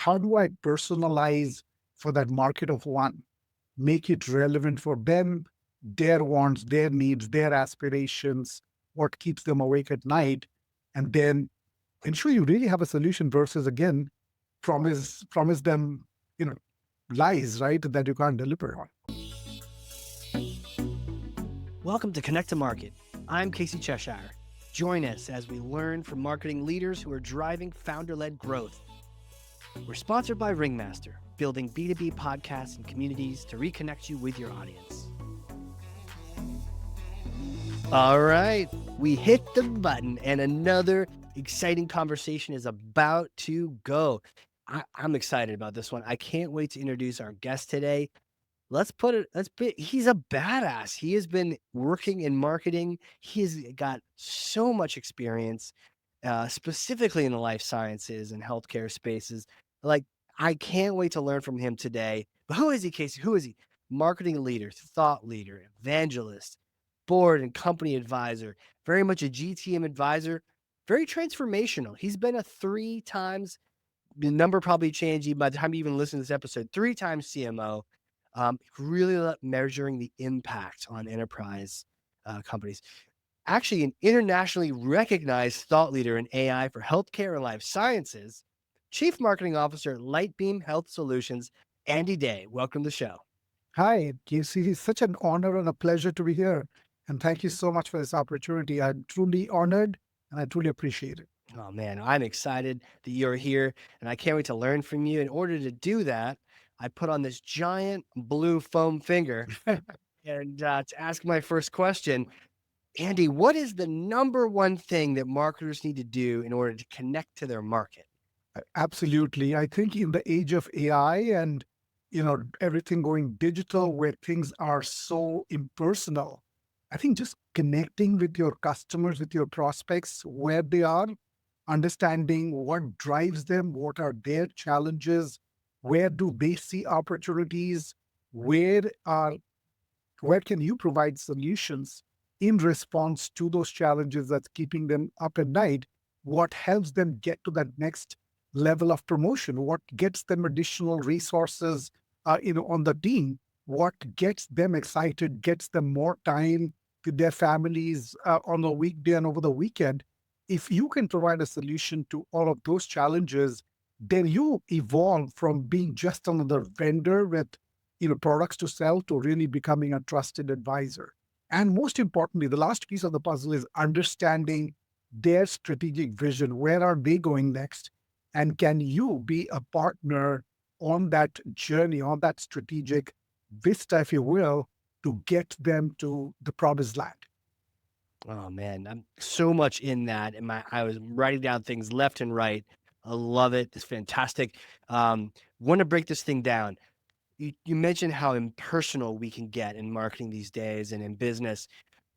how do I personalize for that market of one, make it relevant for them, their wants, their needs, their aspirations, what keeps them awake at night, and then ensure you really have a solution versus again promise them, you know, lies, right, that you can't deliver on. Welcome to Connect to Market. I'm Casey Cheshire. Join us as we learn from marketing leaders who are driving founder-led growth. We're sponsored by Ringmaster, building B2B podcasts and communities to reconnect you with your audience. All right, we hit the button and another exciting conversation is about to go. I'm excited about this one. I can't wait to introduce our guest today. He's a badass. He has been working in marketing. He's got so much experience, specifically in the life sciences and healthcare spaces. Like, I can't wait to learn from him today. But who is he, Casey? Who is he? Marketing leader, thought leader, evangelist, board and company advisor, very much a GTM advisor, very transformational. He's been a 3 times, the number probably changing by the time you even listen to this episode, 3 times CMO. Really measuring the impact on enterprise companies. Actually, an internationally recognized thought leader in AI for healthcare and life sciences, Chief Marketing Officer, Lightbeam Health Solutions, Andy Day. Welcome to the show. Hi, Casey. It's such an honor and a pleasure to be here. And thank you so much for this opportunity. I'm truly honored and I truly appreciate it. Oh man, I'm excited that you're here and I can't wait to learn from you. In order to do that, I put on this giant blue foam finger and to ask my first question, Andy, what is the number one thing that marketers need to do in order to connect to their market? Absolutely. I think in the age of AI and everything going digital where things are so impersonal, I think just connecting with your customers, with your prospects, where they are, understanding what drives them, what are their challenges, where do they see opportunities, where are where can you provide solutions in response to those challenges that's keeping them up at night? What helps them get to that next level of promotion? What gets them additional resources, on the team? What gets them excited, gets them more time with their families on the weekday and over the weekend? If you can provide a solution to all of those challenges, then you evolve from being just another vendor with products to sell to really becoming a trusted advisor. And most importantly, the last piece of the puzzle is understanding their strategic vision. Where are they going next? And can you be a partner on that journey, on that strategic vista, if you will, to get them to the promised land? Oh man, I'm so much in that. And I was writing down things left and right. I love it. It's fantastic. Want to break this thing down. You mentioned how impersonal we can get in marketing these days and in business.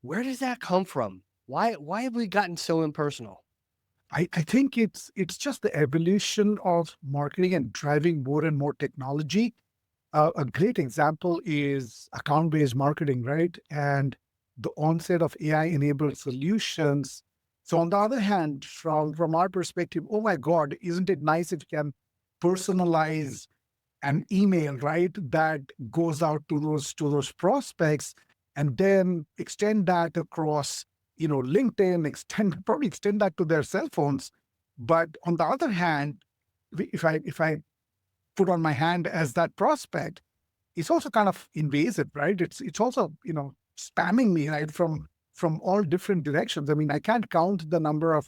Where does that come from? Why have we gotten so impersonal? I think it's just the evolution of marketing and driving more and more technology. A great example is account-based marketing, right? And the onset of AI-enabled solutions. So on the other hand, from our perspective, oh my God, isn't it nice if you can personalize an email, right, that goes out to those prospects, and then extend that across, LinkedIn, probably extend that to their cell phones. But on the other hand, if I put on my hand as that prospect, it's also kind of invasive, right? It's also spamming me, right, from all different directions. I mean, I can't count the number of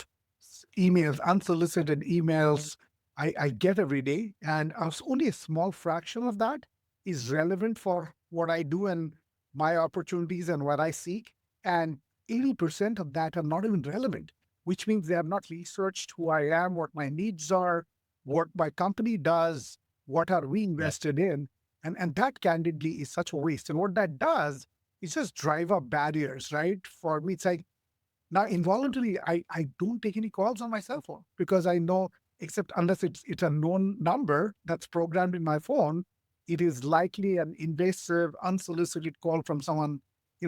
emails, unsolicited emails I get every day, and only a small fraction of that is relevant for what I do and my opportunities and what I seek. And 80% of that are not even relevant, which means they have not researched who I am, what my needs are, what my company does, what are we invested in. And that candidly is such a waste. And what that does is just drive up barriers, right? For me, it's like now involuntarily, I don't take any calls on my cell phone because I know, except unless it's a known number that's programmed in my phone, it is likely an invasive, unsolicited call from someone,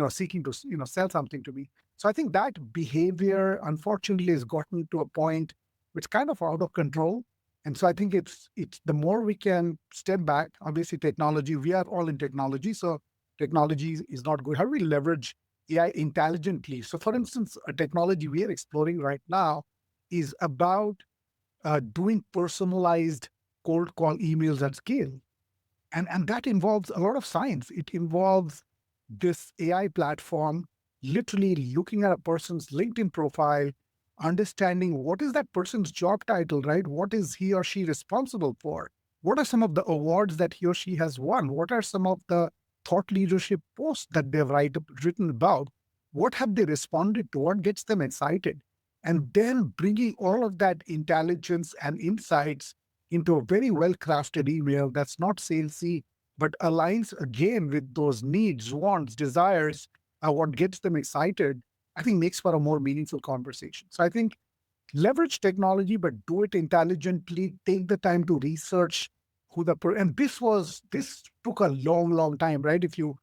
seeking to, sell something to me. So I think that behavior, unfortunately, has gotten to a point which kind of out of control. And so I think it's the more we can step back, obviously technology, we are all in technology. So technology is not good. How do we leverage AI intelligently? So for instance, a technology we are exploring right now is about doing personalized cold call emails at scale. And that involves a lot of science. It involves this AI platform literally looking at a person's LinkedIn profile, understanding what is that person's job title, right? What is he or she responsible for? What are some of the awards that he or she has won? What are some of the thought leadership posts that they've written about? What have they responded to? What gets them excited? And then bringing all of that intelligence and insights into a very well crafted email that's not salesy, but aligns again with those needs, wants, desires, what gets them excited, I think makes for a more meaningful conversation. So I think leverage technology, but do it intelligently. Take the time to research and this took a long, long time, right? If you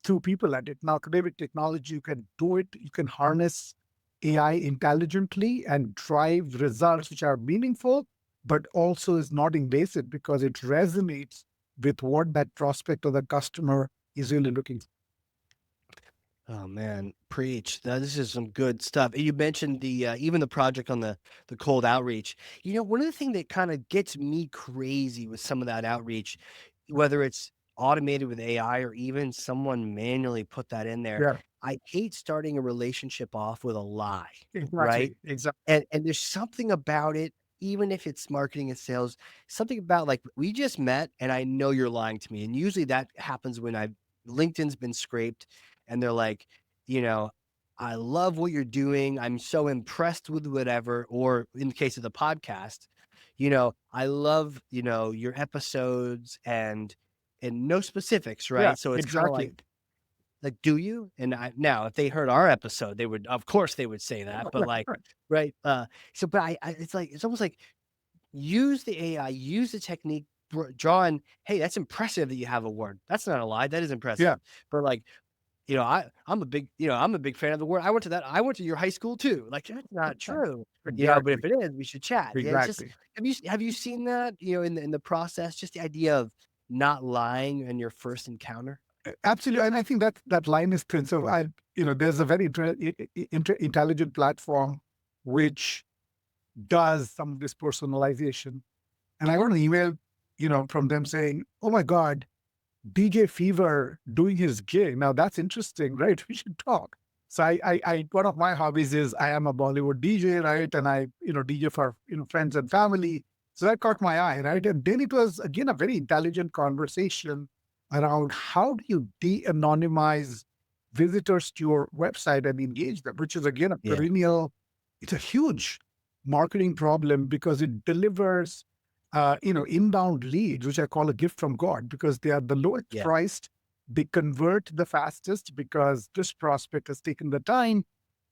threw people at it. Now today with technology, you can do it. You can harness AI intelligently and drive results which are meaningful, but also is not invasive because it resonates with what that prospect or the customer is really looking for. Oh man, preach. This is some good stuff. You mentioned the even the project on the cold outreach. One of the things that kind of gets me crazy with some of that outreach, whether it's automated with AI or even someone manually put that in there, Yeah, I hate starting a relationship off with a lie, right? exactly. Exactly. And there's something about it, even if it's marketing and sales, something about like we just met and I know you're lying to me. And usually that happens when I've LinkedIn's been scraped and they're like, you know, I love what you're doing. I'm so impressed with whatever. Or in the case of the podcast, I love, your episodes and no specifics, Yeah, right? So it's kind of exactly. like, do you? And now if they heard our episode, they would, of course they would say that, but like, right. So, but it's like, it's almost like use the AI, use the technique, draw in, hey, that's impressive that you have a word. That's not a lie. That is Yeah, impressive. But like, I'm a big fan of the word. I went to your high school too. Like, that's not true. But exactly. if it is, we should chat. Yeah. It's just, Exactly. have you seen that, in the process, just the idea of not lying in your first encounter? Absolutely. And I think that line is thin. So there's a very intelligent platform which does some of this personalization. And I got an email, from them saying, "Oh my God, DJ Fever doing his gig. Now that's interesting, right? We should talk." So one of my hobbies is I am a Bollywood DJ, right? And I, DJ for, friends and family. So that caught my eye, right? And then it was again a very intelligent conversation around how do you de-anonymize visitors to your website and engage them, which is again a Yeah. perennial, it's a huge marketing problem because it delivers inbound leads, which I call a gift from God because they are the lowest Yeah. priced. They convert the fastest because this prospect has taken the time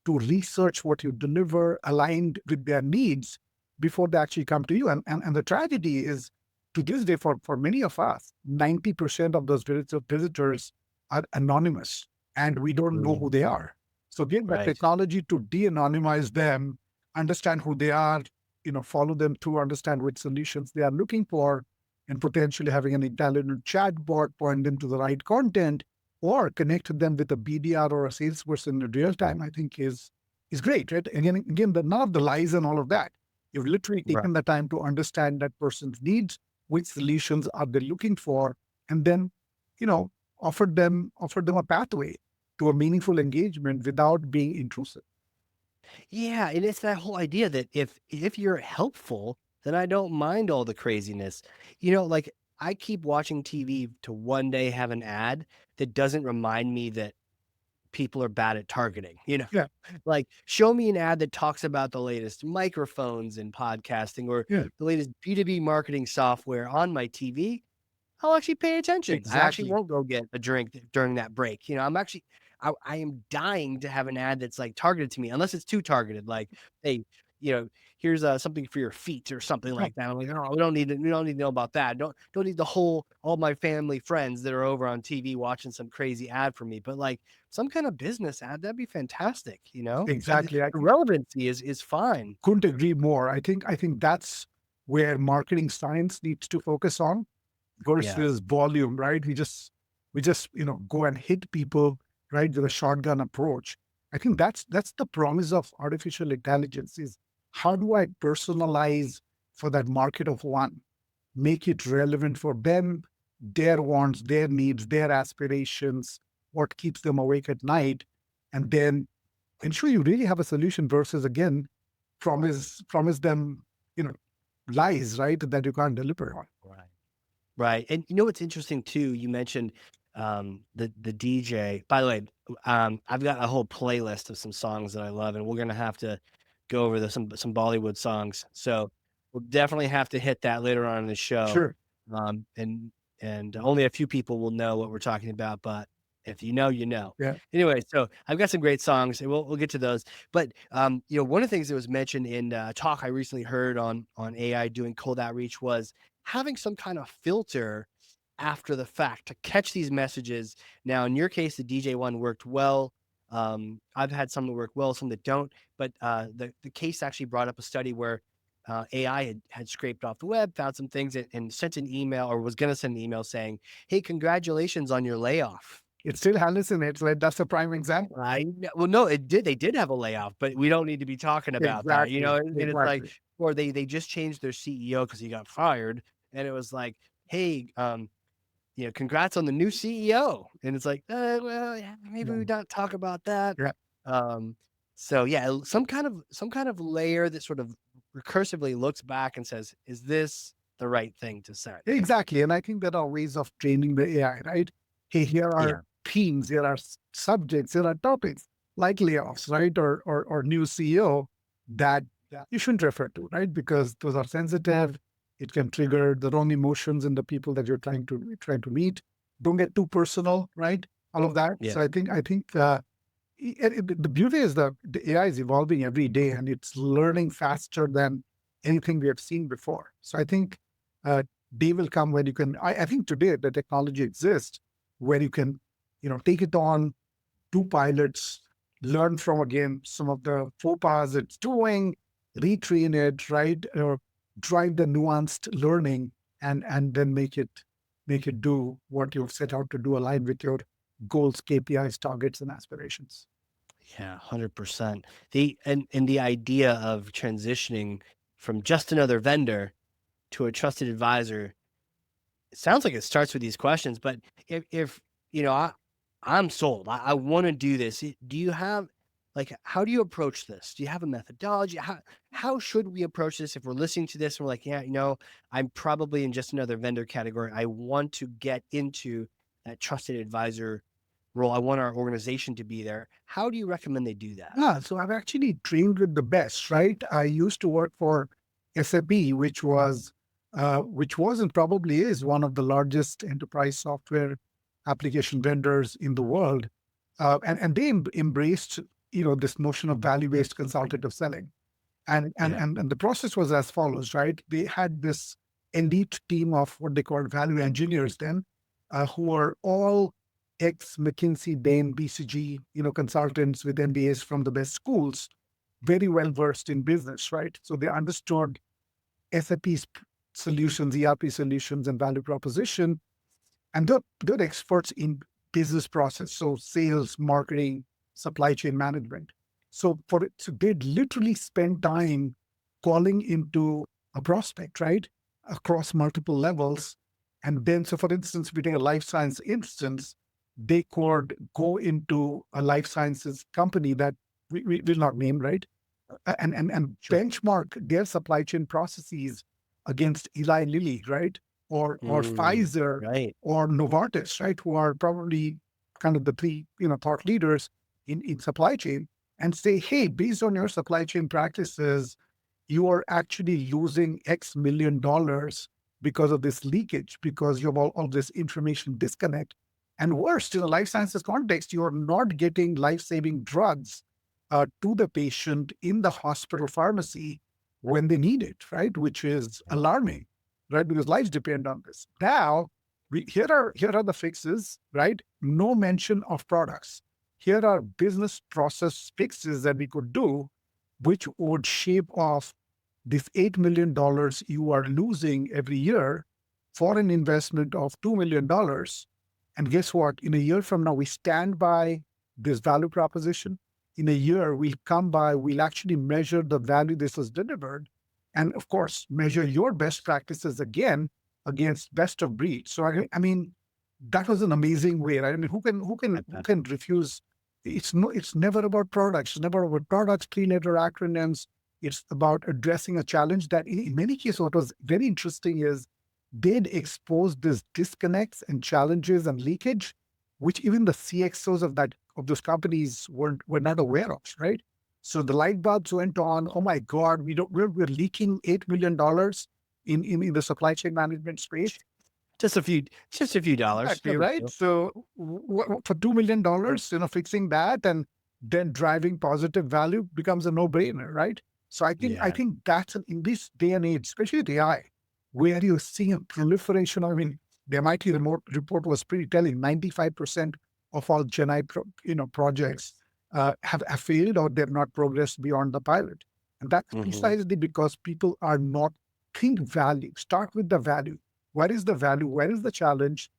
to research what you deliver aligned with their needs before they actually come to you. And the tragedy is to this day, for many of us, 90% of those visitors are anonymous and we don't know who Mm, they are. So again, the right. technology to de-anonymize them, understand who they are, follow them through, understand which solutions they are looking for, and potentially having an intelligent chatbot point them to the right content or connect them with a BDR or a salesperson in real time, I think is great, right? Again, none of the lies and all of that. You've literally Right. taken the time to understand that person's needs, which solutions are they looking for, and then, you know, offered them a pathway to a meaningful engagement without being intrusive. Yeah, and it's that whole idea that if you're helpful, then I don't mind all the craziness. Like I keep watching TV to one day have an ad that doesn't remind me that people are bad at targeting. Yeah, Like show me an ad that talks about the latest microphones in podcasting or yeah, the latest B2B marketing software on my TV. I'll actually pay attention. I actually exactly. won't go get a drink during that break. I am dying to have an ad that's like targeted to me, unless it's too targeted. Like, hey, here's something for your feet or something Yeah, like that. I'm like, oh, we don't need to know about that. Don't need all my family friends that are over on TV watching some crazy ad for me. But like some kind of business ad, that'd be fantastic. The exactly. relevancy is fine. Couldn't agree more. I think that's where marketing science needs to focus on Yeah. versus volume, right? We just go and hit people, right, with a shotgun approach. I think that's the promise of artificial intelligence is how do I personalize for that market of one, make it relevant for them, their wants, their needs, their aspirations, what keeps them awake at night, and then ensure you really have a solution versus again promise them, you know, lies, right, that you can't deliver on. Right. Right. And you know what's interesting too? You mentioned the DJ. By the way, I've got a whole playlist of some songs that I love, and we're gonna have to go over some Bollywood songs. So we'll definitely have to hit that later on in the show. Sure. Um, and and only a few people will know what we're talking about, but if you know, you know. Yeah. Anyway, so I've got some great songs, and we'll get to those. But one of the things that was mentioned in a talk I recently heard on AI doing cold outreach was having some kind of filter after the fact to catch these messages. Now, in your case, the DJ one worked well. I've had some that work well, some that don't. But the case actually brought up a study where AI had scraped off the web, found some things, and sent an email or was going to send an email saying, "Hey, congratulations on your layoff." It still hallucinates, right? That's a prime example. Well, no, it did. They did have a layoff, but we don't need to be talking about that, you know. Exactly. And it's like, Exactly. or they just changed their CEO because he got fired, and it was like, hey, congrats on the new CEO, and it's like, well, yeah, maybe Yeah. we don't talk about that. Yeah. Um, so yeah, some kind of layer that sort of recursively looks back and says, is this the right thing to say? Exactly. And I think there are ways of training the AI, right? Hey, here Yeah, are themes, here are subjects, here are topics like layoffs, right? Or new CEO that you shouldn't refer to, right? Because those are sensitive. It can trigger the wrong emotions in the people that you're trying to meet. Don't get too personal, right? All of that. yeah, So I think the beauty is that the AI is evolving every day and it's learning faster than anything we have seen before. So I think uh, day will come when you can. I think today the technology exists where you can, take it on, do pilots, learn from again some of the faux pas it's doing, retrain it, right, or drive the nuanced learning, and then make it do what you've set out to do, aligned with your goals, KPIs, targets, and aspirations. yeah, 100%. And the idea of transitioning from just another vendor to a trusted advisor, it sounds like it starts with these questions, but if I'm sold, I want to do this. Do you have, like, how do you approach this? Do you have a methodology? How should we approach this if we're listening to this and we're like, yeah, I'm probably in just another vendor category. I want to get into that trusted advisor role. I want our organization to be there. How do you recommend they do that? Yeah, so I've actually trained with the best, right? I used to work for SAP, which was and probably is one of the largest enterprise software application vendors in the world, and they embraced this notion of value-based consultative selling, and and Yeah. and and the process was as follows, right? They had this elite team of what they called value engineers then, who were all ex McKinsey, Bain, BCG, consultants with MBAs from the best schools, very well versed in business, right? So they understood SAP's solutions, ERP solutions, and value proposition, and they're experts in business process, so sales, marketing, supply chain management. So they'd literally spend time calling into a prospect, right, across multiple levels. And then, so for instance, if we take a life science instance, they could go into a life sciences company that we will not name, right, and Sure. benchmark their supply chain processes against Eli Lilly, right, or Pfizer Right. or Novartis, right, who are probably kind of the three thought leaders in supply chain, and say, hey, based on your supply chain practices, you are actually losing X million dollars because of this leakage, because you have all this information disconnect. And worst, in a life sciences context, you are not getting life saving drugs to the patient in the hospital pharmacy when they need it, right? Which is alarming, right? Because lives depend on this. Now, here are the fixes, right? No mention of products. Here are business process fixes that we could do, which would shave off this $8 million you are losing every year for an investment of $2 million. And guess what? In a year from now, we stand by this value proposition. In a year, we'll come by, we'll actually measure the value this was delivered. And of course, measure your best practices again against best of breed. So I mean, that was an amazing way, right? I mean, who can refuse? It's never about products. It's never about products, three-letter acronyms. It's about addressing a challenge that in many cases, what was very interesting is they'd expose these disconnects and challenges and leakage, which even the CXOs of those companies were not aware of, right? So the light bulbs went on. Oh my God, we're leaking $8 million in the supply chain management space. Just a few dollars. No Exactly, big right? deal. So for $2 million, fixing that and then driving positive value becomes a no-brainer, right? So I Yeah. think that's in this day and age, especially with AI, where you're seeing a proliferation. I mean, the MIT remote report was pretty telling. 95% of all Gen I projects have failed or they've not progressed beyond the pilot, and that's Mhm. precisely because people are not think value. Start with the value. Where is the value? Where is the challenge?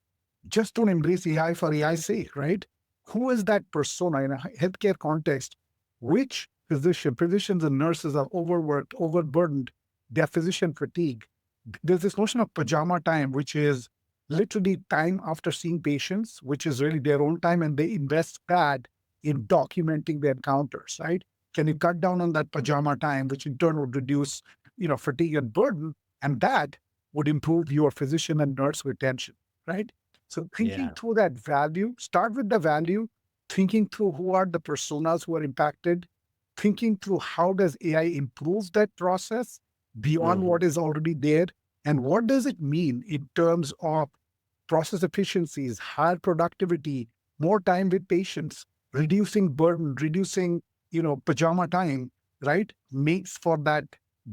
Just don't embrace AI for AI's sake, right? Who is that persona in a healthcare context? Which physicians and nurses are overworked, overburdened, they're physician fatigue. There's this notion of pajama time, which is literally time after seeing patients, which is really their own time, and they invest that in documenting the encounters, right? Can you cut down on that pajama time, which in turn would reduce, fatigue and burden, and that would improve your physician and nurse retention, right? So thinking Yeah. through that value, start with the value, thinking through who are the personas who are impacted, thinking through how does AI improve that process beyond Mhm. what is already there, and what does it mean in terms of process efficiencies, higher productivity, more time with patients, reducing burden, reducing, pajama time, right? Makes for that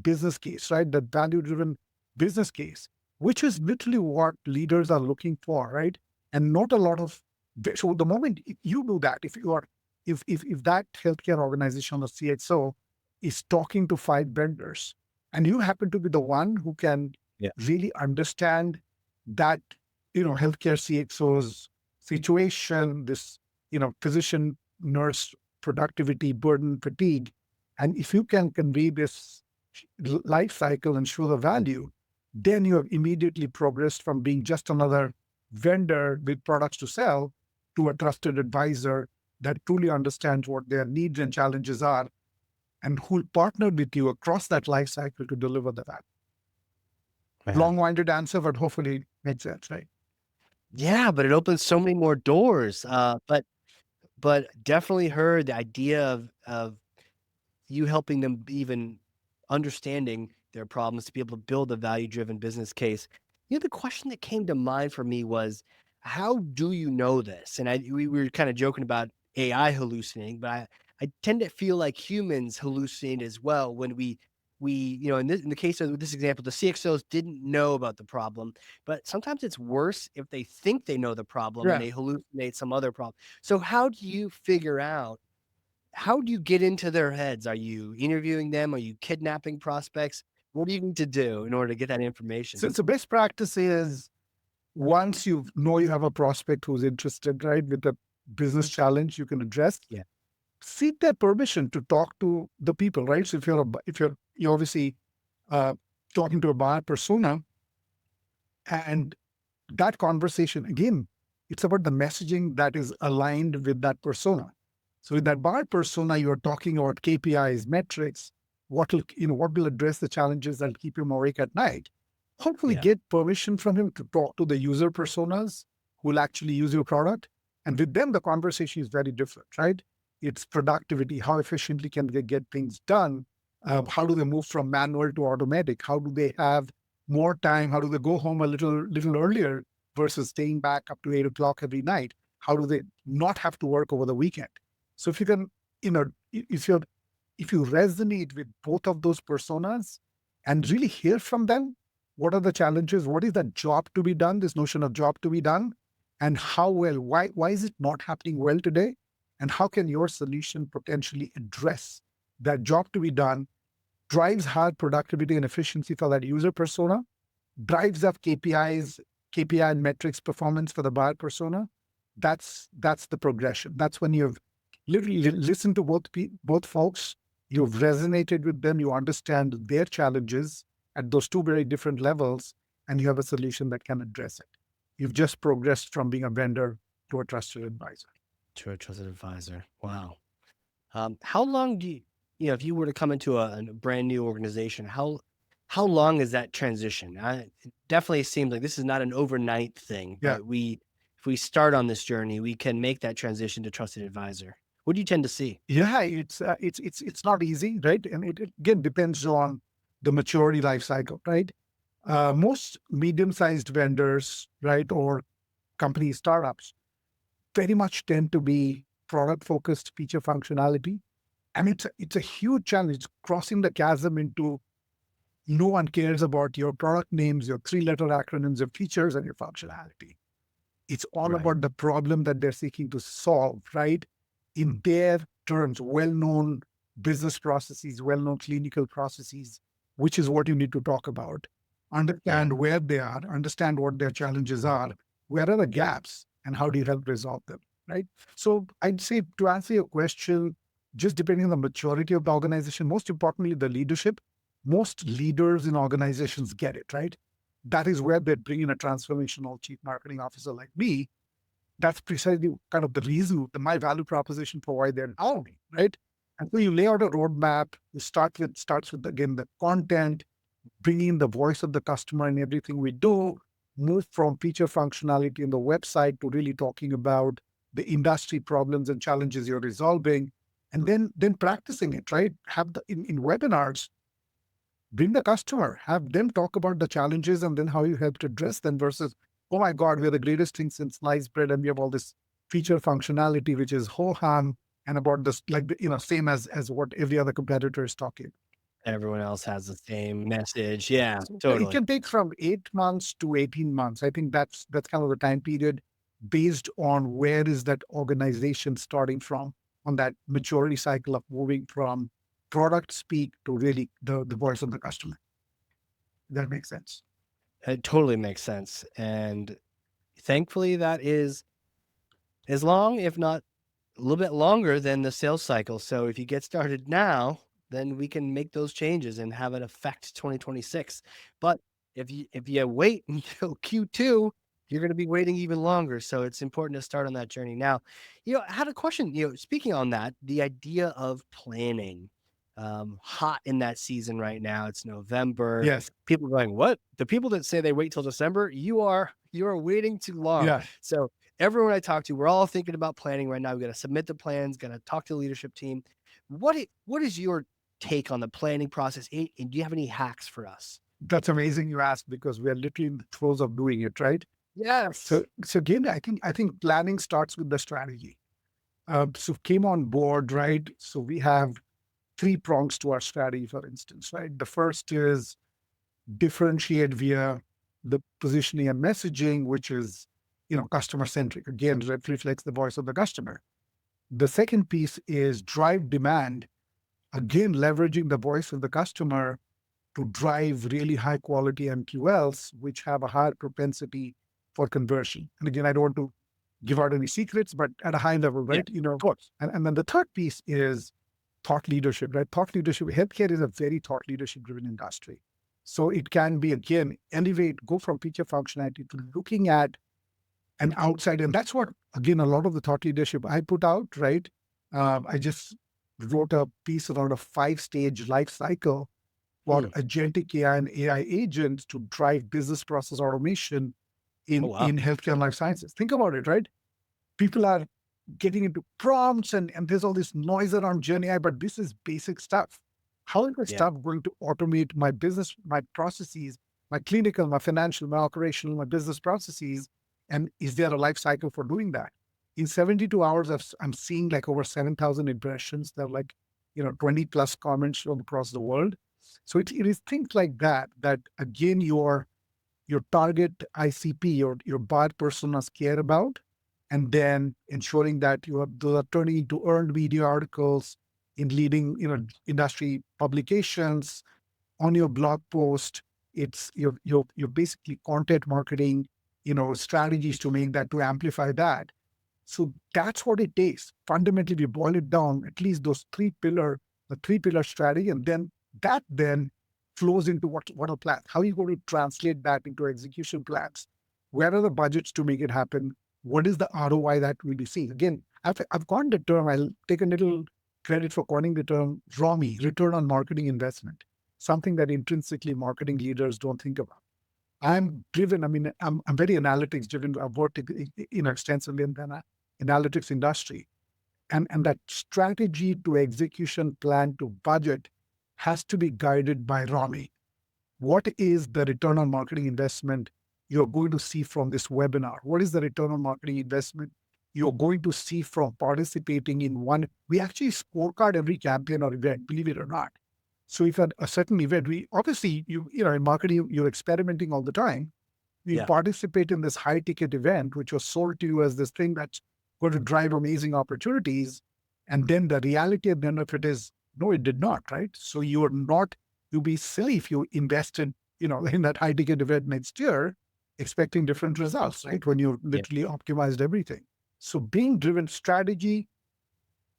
business case, right? That value-driven business case, which is literally what leaders are looking for, right? And not a lot of so the moment you do that, if you are if that healthcare organization or CXO is talking to five vendors and you happen to be the one who can Yeah. really understand that healthcare CXO's situation, this physician nurse productivity, burden, fatigue, and if you can convey this life cycle and show the value, then you have immediately progressed from being just another vendor with products to sell to a trusted advisor that truly understands what their needs and challenges are and who'll partner with you across that life cycle to deliver the value. Yeah. Long-winded answer, but hopefully makes sense, right? Yeah, but it opens so many more doors. But definitely heard the idea of you helping them even understanding their problems to be able to build a value-driven business case. The question that came to mind for me was, how do you know this? And we were kind of joking about AI hallucinating, but I tend to feel like humans hallucinate as well when in the case of this example, the CXOs didn't know about the problem, but sometimes it's worse if they think they know the problem and Yeah. they hallucinate some other problem. So how do you figure out how do you get into their heads? Are you interviewing them? Are you kidnapping prospects? What do you need to do in order to get that information? So best practice is once you know you have a prospect who's interested, right, with a business challenge you can address, Yeah. seek their permission to talk to the people, right? So if you're obviously uh, talking to a buyer persona, and that conversation again, it's about the messaging that is aligned with that persona. So with that buyer persona, you're talking about KPIs, metrics, what will address the challenges that keep him awake at night. Hopefully, Yeah. get permission from him to talk to the user personas who will actually use your product, and with them, the conversation is very different, right? It's productivity. How efficiently can they get things done? How do they move from manual to automatic? How do they have more time? How do they go home a little earlier versus staying back up to 8 o'clock every night? How do they not have to work over the weekend? So if you can, if you resonate with both of those personas and really hear from them, what are the challenges? What is the job to be done? This notion of job to be done, and how well? Why is it not happening well today? And how can your solution potentially address that job to be done drives high productivity and efficiency for that user persona, drives up KPI and metrics performance for the buyer persona. That's the progression. That's when you've literally listened to both folks, you've resonated with them, you understand their challenges at those two very different levels, and you have a solution that can address it. You've just progressed from being a vendor to a trusted advisor. To a trusted advisor. Wow. How long do if you were to come into a brand new organization, how long is that transition? It definitely seems like this is not an overnight thing, Yeah. but if we start on this journey, we can make that transition to trusted advisor. What do you tend to see? Yeah, it's not easy, right? And it again depends on the maturity life cycle, right? Most medium-sized vendors, right, or company startups very much tend to be product-focused feature functionality. And it's a huge challenge crossing the chasm into no one cares about your product names, your three-letter acronyms, your features, and your functionality. It's all Right. about the problem that they're seeking to solve, right? In their terms, well-known business processes, well-known clinical processes, which is what you need to talk about. Yeah. Understand where they are, understand what their challenges are, where are the gaps, and how do you help resolve them, right? So I'd say to answer your question, just depending on the maturity of the organization, most importantly, the leadership, most leaders in organizations get it, right? That is where they bring in a transformational chief marketing officer like me. That's precisely kind of the reason that my value proposition for why they're hiring, right? And so you lay out a roadmap. You starts with again the content, bringing in the voice of the customer in everything we do. Move from feature functionality in the website to really talking about the industry problems and challenges you're resolving, and then practicing it, right? Have the in webinars, bring the customer, have them talk about the challenges and then how you help to address them versus, oh my God, we're the greatest thing since sliced bread and we have all this feature functionality, which is ho hum and about this, like, same as what every other competitor is talking. Everyone else has the same message. Yeah, So it totally. can take from 8 months to 18 months. I think that's kind of the time period based on where is that organization starting from on that maturity cycle of moving from product speak to really the voice of the customer. That makes sense. It totally makes sense. And thankfully that is as long, if not a little bit longer than the sales cycle. So if you get started now, then we can make those changes and have it affect 2026. But if you wait until Q2, you're going to be waiting even longer. So it's important to start on that journey now. I had a question. Speaking on that, the idea of planning, hot in that season right now. It's November. Yes. People are going, what? The people that say they wait till December, you are waiting too long. Yeah. So everyone I talk to, we're all thinking about planning right now. We got to submit the plans, got to talk to the leadership team. What is your take on the planning process? And do you have any hacks for us? That's amazing you asked because we are literally in the throes of doing it, right? Yes. So again, I think planning starts with the strategy. So came on board, right? So we have three prongs to our strategy, for instance, right? The first is differentiate via the positioning and messaging, which is, customer centric. Again, that reflects the voice of the customer. The second piece is drive demand, again, leveraging the voice of the customer to drive really high quality MQLs, which have a higher propensity for conversion. And again, I don't want to give out any secrets, but at a high level, Yeah, right? of course. And then the third piece is thought leadership, right? Thought leadership, healthcare is a very thought leadership driven industry. So it can be, again, elevate, go from feature functionality to looking at an outside. And that's what, again, a lot of the thought leadership I put out, right? I just wrote a piece around a 5-stage life cycle for Hmm. agentic AI and AI agents to drive business process automation Oh in wow. healthcare and life sciences. Think about it, right? People are getting into prompts and there's all this noise around Gen AI, but this is basic stuff. How is my Yeah. stuff going to automate my business, my processes, my clinical, my financial, my operational, my business processes? And is there a life cycle for doing that? In 72 hours, I'm seeing like over 7,000 impressions. There are like, 20 plus comments from across the world. So it is things like that, that again, your target ICP, your buyer personas care about, and then ensuring that you are those are turning into earned media articles, in leading, industry publications, on your blog post. It's you're basically content marketing, strategies to make that, to amplify that. So that's what it takes. Fundamentally, we boil it down, at least those the three pillar strategy, and then that then flows into what a plan. How are you going to translate that into execution plans? Where are the budgets to make it happen? What is the ROI that we'll be seeing? Again, I've coined the term. I'll take a little credit for coining the term ROMI, return on marketing investment, something that intrinsically marketing leaders don't think about. I'm driven. I mean, I'm very analytics driven. I've worked, extensively in the analytics industry, and that strategy to execution plan to budget has to be guided by ROMI. What is the return on marketing investment you're going to see from this webinar? What is the return on marketing investment you're going to see from participating in one? We actually scorecard every campaign or event, believe it or not. So if at a certain event, we obviously, in marketing, you're experimenting all the time. We Yeah. participate in this high ticket event, which was sold to you as this thing that's going to drive amazing opportunities. And then the reality at the end of it is, no, it did not, right? So you'd be silly if you invested, in that high ticket event next year, expecting different results, right? When you Yeah. literally optimized everything. So being driven strategy,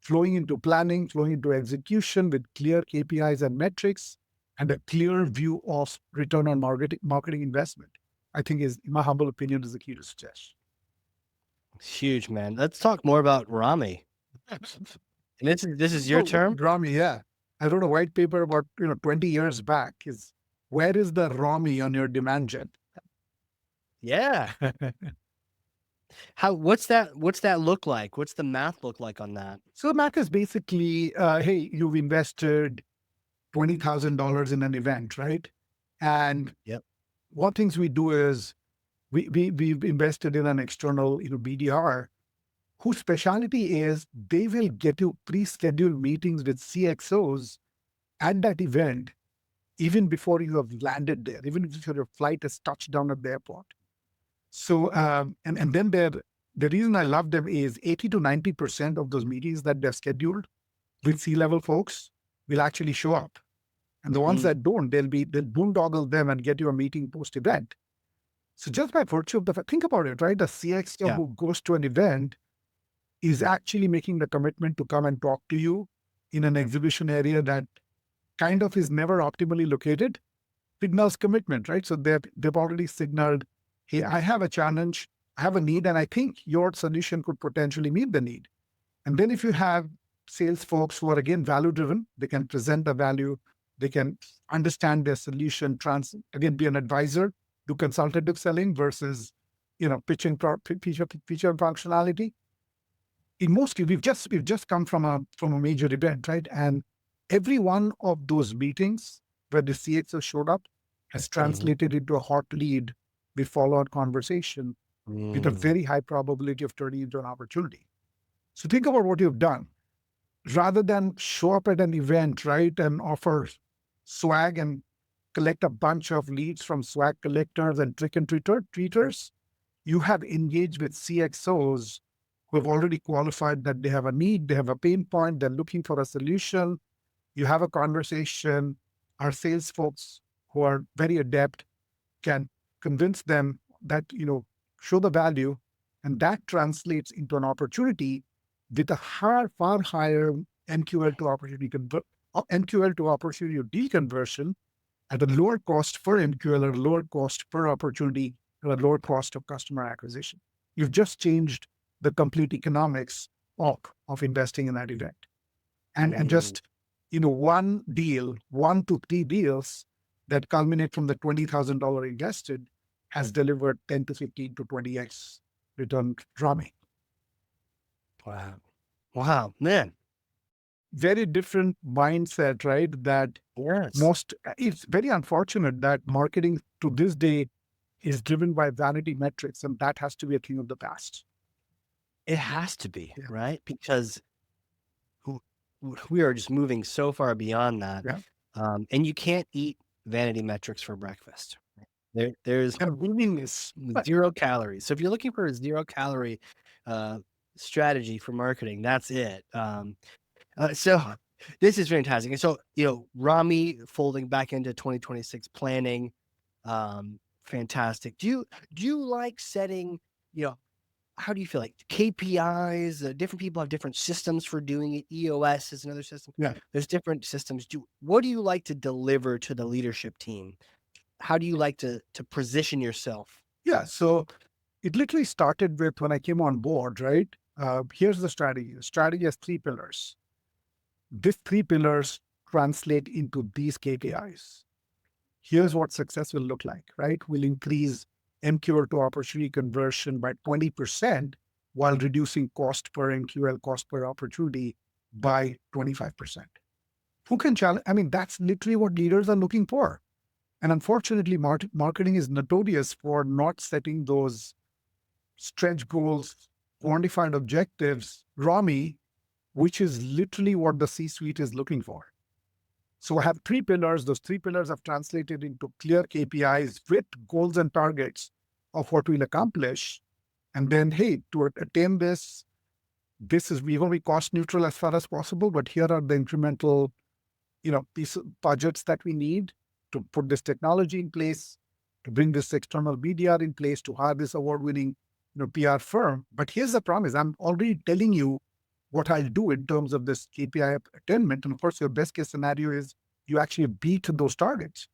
flowing into planning, flowing into execution with clear KPIs and metrics, and a clear view of return on marketing investment, I think is, in my humble opinion, is the key to success. It's huge, man. Let's talk more about Rami. And this is your Oh, term? Rami, yeah. I wrote a white paper about 20 years back. Is where is the Rami on your demand gen? Yeah. What's that look like? What's the math look like on that? So the math is basically, hey, you've invested $20,000 in an event, right? And Yep. one things we do is we've invested in an external, BDR, whose specialty is they will get you pre-scheduled meetings with CXOs at that event, even before you have landed there, even if your flight has touched down at the airport. So, and then the reason I love them is 80 to 90% of those meetings that they're scheduled with C-level folks will actually show up. And the ones that don't, they'll boondoggle them and get you a meeting post-event. So just by virtue of the fact, think about it, right? The CXO Yeah. who goes to an event is actually making the commitment to come and talk to you in an exhibition area that kind of is never optimally located, signals commitment, right? So they've already signaled, hey, I have a challenge, I have a need, and I think your solution could potentially meet the need. And then if you have sales folks who are, again, value driven, they can present the value, they can understand their solution, again, be an advisor, do consultative selling versus, pitching feature and functionality. In most cases, we've just come from a major event, right? And every one of those meetings where the CXO showed up has translated into a hot lead with follow-on conversation with a very high probability of turning into an opportunity. So think about what you've done. Rather than show up at an event, right, and offer swag and collect a bunch of leads from swag collectors and trick and treaters, you have engaged with CXOs who have already qualified that they have a need, they have a pain point, they're looking for a solution. You have a conversation. Our sales folks who are very adept can convince them that, show the value, and that translates into an opportunity with a far higher MQL to opportunity or deal conversion at a lower cost per MQL, or lower cost per opportunity, or a lower cost of customer acquisition. You've just changed the complete economics of investing in that event. And just, one to three deals that culminate from the $20,000 invested has delivered 10 to 15 to 20x return Rami. Wow, man. Very different mindset, right? That Yes. it's very unfortunate that marketing to this day is driven by vanity metrics, and that has to be a thing of the past. It has to be, Yeah. right? Because we are just moving so far beyond that. Yeah. And you can't eat vanity metrics for breakfast. There's And willingness. 0 calories. So if you're looking for a 0 calorie strategy for marketing, that's it. So This is fantastic. And so, Rami folding back into 2026 planning, fantastic. Do you like setting, you know, how do you feel like KPIs? Different people have different systems for doing it. EOS is another system. Yeah. There's different systems. What do you like to deliver to the leadership team? How do you like to position yourself? Yeah. So it literally started with when I came on board, right? Here's the strategy. The strategy has three pillars. These three pillars translate into these KPIs. Here's what success will look like, right? We'll increase MQL to opportunity conversion by 20% while reducing cost per MQL, cost per opportunity by 25%. Who can challenge? I mean, that's literally what leaders are looking for. And unfortunately, marketing is notorious for not setting those stretch goals, quantified objectives, ROMI, which is literally what the C-suite is looking for. So I have three pillars. Those three pillars have translated into clear KPIs with goals and targets of what we'll accomplish. And then, hey, to attain this, we want to be cost neutral as far as possible, but here are the incremental, piece of budgets that we need to put this technology in place, to bring this external BDR in place, to hire this award-winning, PR firm. But here's the promise: I'm already telling you what I'll do in terms of this KPI attainment. And of course, your best case scenario is you actually beat those targets.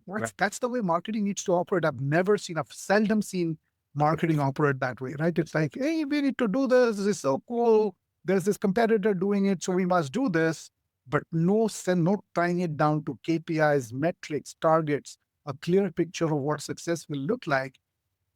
Right. That's the way marketing needs to operate. I've seldom seen marketing operate that way, right? It's like, hey, we need to do this. This is so cool. There's this competitor doing it, so we must do this. But no tying it down to KPIs, metrics, targets, a clear picture of what success will look like.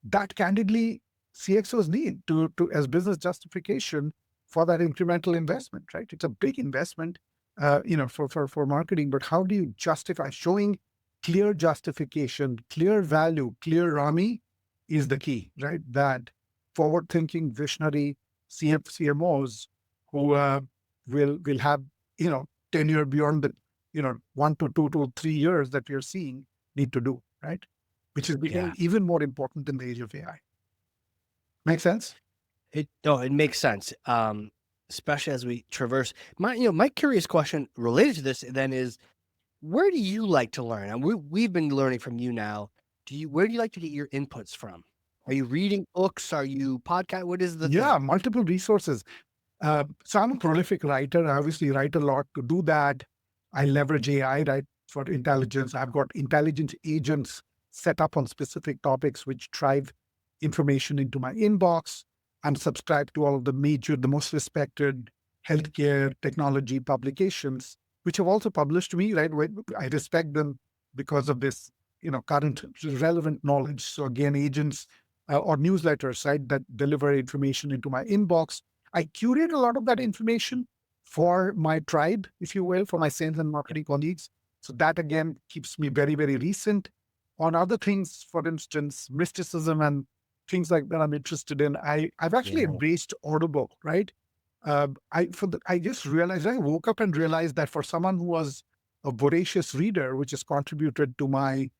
That candidly CXOs need to as business justification for that incremental investment, right? It's a big investment, for marketing. But how do you justify showing clear justification, clear value, clear RAMI is the key, right? That forward-thinking, visionary CMOs who will have tenure beyond the 1 to 2 to 3 years that we are seeing need to do, right? Which is becoming even more important in the age of AI. Make sense? It makes sense. Especially as we traverse. My curious question related to this then is, where do you like to learn? And we've been learning from you now. Where do you like to get your inputs from? Are you reading books? Are you podcast? What is the Yeah, thing? multiple resources. So I'm a prolific writer. I obviously write a lot. To do that, I leverage AI, right, for intelligence. I've got intelligence agents set up on specific topics which drive information into my inbox. I'm subscribed to all of the most respected healthcare technology publications, which have also published me, right? I respect them because of this, current relevant knowledge. So again, agents or newsletters, right, that deliver information into my inbox. I curate a lot of that information for my tribe, if you will, for my sales and marketing colleagues. So that again keeps me very, very recent. On other things, for instance, mysticism and things like that I'm interested in, I've actually embraced Audible, right? I just realized, I woke up and realized that for someone who was a voracious reader, which has contributed to my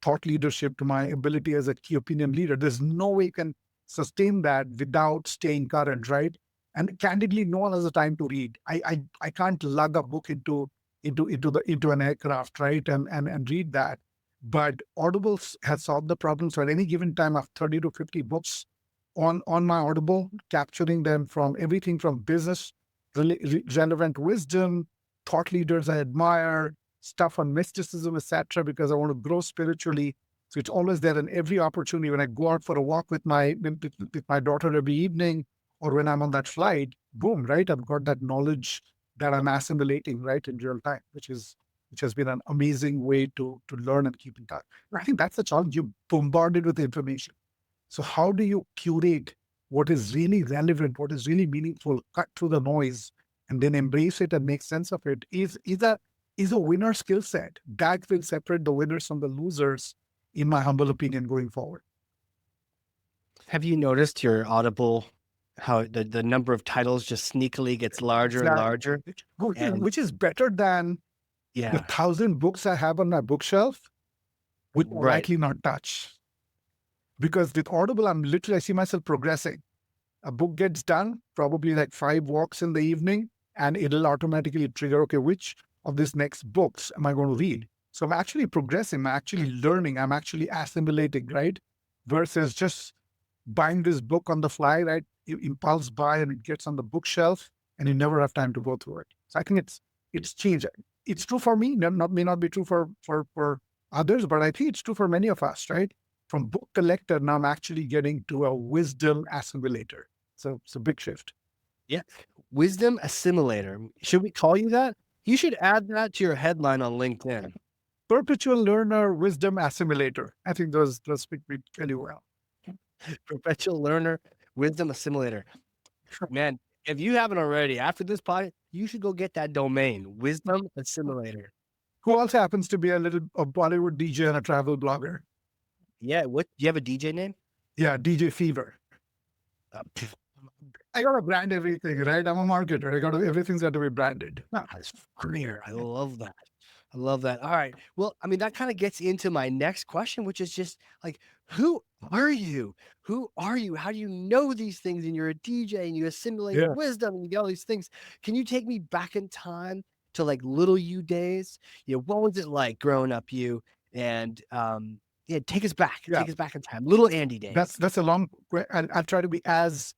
thought leadership, to my ability as a key opinion leader, there's no way you can sustain that without staying current, right? And candidly, no one has the time to read. I can't lug a book into an aircraft, right, and read that. But Audible has solved the problem. So at any given time, I have 30 to 50 books on my Audible, capturing them from everything from business relevant wisdom, thought leaders I admire, stuff on mysticism, etc. Because I want to grow spiritually. So it's always there in every opportunity. When I go out for a walk with my daughter every evening, or when I'm on that flight, boom, right? I've got that knowledge that I'm assimilating right in real time, which has been an amazing way to learn and keep in touch. And I think that's the challenge. You're bombarded with information. So how do you curate what is really relevant, what is really meaningful, cut through the noise, and then embrace it and make sense of it? Is a winner skill set that will separate the winners from the losers, in my humble opinion, going forward. Have you noticed your Audible, how the number of titles just sneakily gets larger and larger? Which is better than the 1,000 books I have on my bookshelf would likely not touch. Because with Audible, I see myself progressing. A book gets done, probably like 5 walks in the evening. and it'll automatically trigger, okay, which of these next books am I going to read? So I'm actually progressing, I'm actually learning, I'm actually assimilating, right? Versus just buying this book on the fly, right? You impulse buy and it gets on the bookshelf and you never have time to go through it. So I think it's changed. It's true for me, may not be true for others, but I think it's true for many of us, right? From book collector, now I'm actually getting to a wisdom assimilator. So it's a big shift. Yeah. Wisdom assimilator. Should we call you that? You should add that to your headline on LinkedIn. Perpetual learner, wisdom assimilator. I think those speak me really well. Perpetual learner, wisdom assimilator. Man, if you haven't already, after this podcast, you should go get that domain, wisdom assimilator. Who also happens to be a Bollywood DJ and a travel blogger. Yeah. What, do you have a DJ name? Yeah, DJ Fever. I gotta brand everything, right? I'm a marketer. Everything's got to be branded. That's clear. I love that. I love that. All right. Well, I mean, that kind of gets into my next question, which is just like, who are you? Who are you? How do you know these things? And you're a DJ and you assimilate Yeah. wisdom and you get all these things. Can you take me back in time to like little you days? You know, what was it like growing up you? And yeah, take us back. Yeah. Take us back in time. Little Andy days. That's a long. I'll try to be as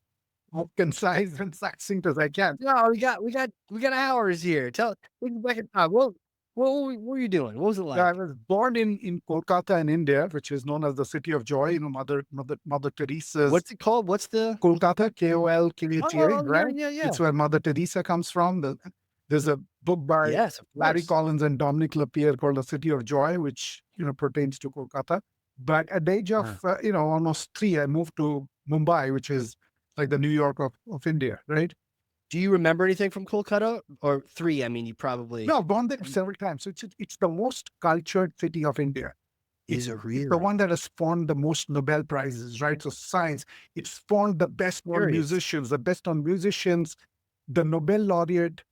concise and succinct as I can. No, we got hours here. Take me back in time. What were you doing? What was it like? I was born in Kolkata in India, which is known as the city of joy. You know, Mother Teresa's. What's it called? What's the Kolkata? KOLKATA, right? Yeah. It's where Mother Teresa comes from. There's a book by Yes, of Larry course. Collins and Dominic Lapierre called The City of Joy, which pertains to Kolkata. But at the age of almost 3, I moved to Mumbai, which is like the New York of India, right? Do you remember anything from Kolkata? Or 3? I mean, you probably. No, I've gone there several times. So it's the most cultured city of India. Is it really? The one that has spawned the most Nobel Prizes, right? So science, it's spawned the best known musicians, the Nobel laureate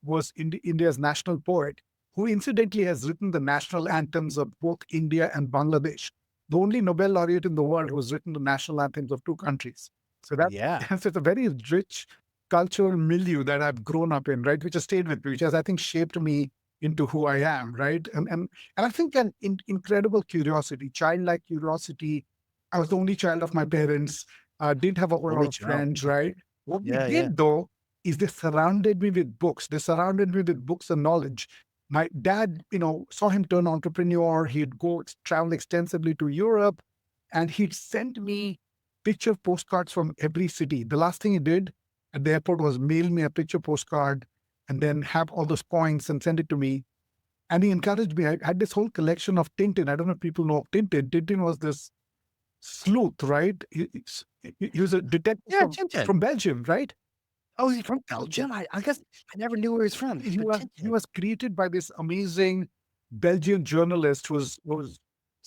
was India's national poet, who incidentally has written the national anthems of both India and Bangladesh. The only Nobel laureate in the world who's written the national anthems of 2 countries. So so it's a very rich cultural milieu that I've grown up in, right? Which has stayed with me, which has, I think, shaped me into who I am, right? And I think an incredible curiosity, childlike curiosity. I was the only child of my parents, didn't have a whole lot of friends, right? What we did, though, is they surrounded me with books. They surrounded me with books and knowledge. My dad, saw him turn entrepreneur. He'd go travel extensively to Europe, and he'd send me picture postcards from every city. The last thing he did at the airport was mail me a picture postcard and then have all those points and send it to me. And he encouraged me. I had this whole collection of Tintin. I don't know if people know Tintin. Tintin was this sleuth, right? He was a detective from Belgium, right? Oh, he's from Belgium? I guess I never knew where he's from. He was created by this amazing Belgian journalist whose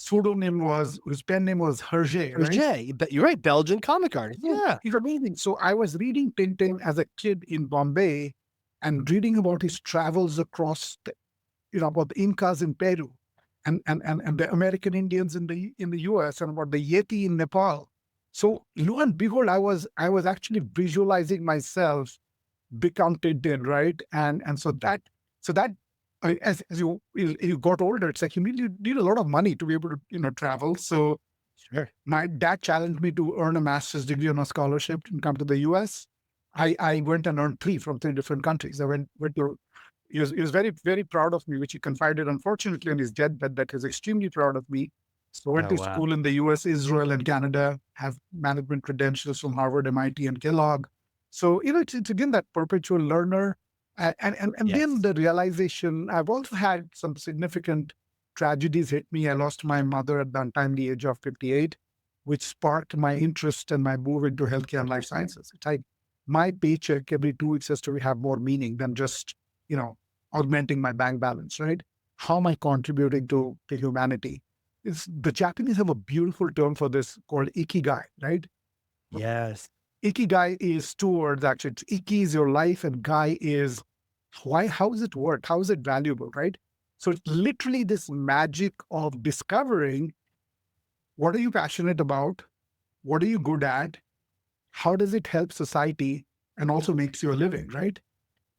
pseudonym whose pen name was Hergé. Hergé, but you're right, Belgian comic artist. Yeah. He's amazing. So I was reading Tintin as a kid in Bombay and reading about his travels across, about the Incas in Peru and the American Indians in the US and about the Yeti in Nepal. So lo and behold, I was actually visualizing myself become Tintin, right? And so that as you got older, it's like you need a lot of money to be able to travel. So my dad challenged me to earn a master's degree on a scholarship and come to the US. I went and earned 3 from 3 different countries. I went to. He was very, very proud of me, which he confided, unfortunately, on his deathbet that he's extremely proud of me. So I went to school in the US, Israel, and Canada, have management credentials from Harvard, MIT, and Kellogg. So, it's again that perpetual learner. And then the realization, I've also had some significant tragedies hit me. I lost my mother at the untimely age of 58, which sparked my interest and my move into healthcare and life sciences. It's like my paycheck every 2 weeks has to have more meaning than just, augmenting my bank balance, right? How am I contributing to humanity? The Japanese have a beautiful term for this called Ikigai, right? Yes. Ikigai is 2 words, actually. Iki is your life and Gai is how is it work? How is it valuable, right? So it's literally this magic of discovering what are you passionate about? What are you good at? How does it help society and also makes you a living, right?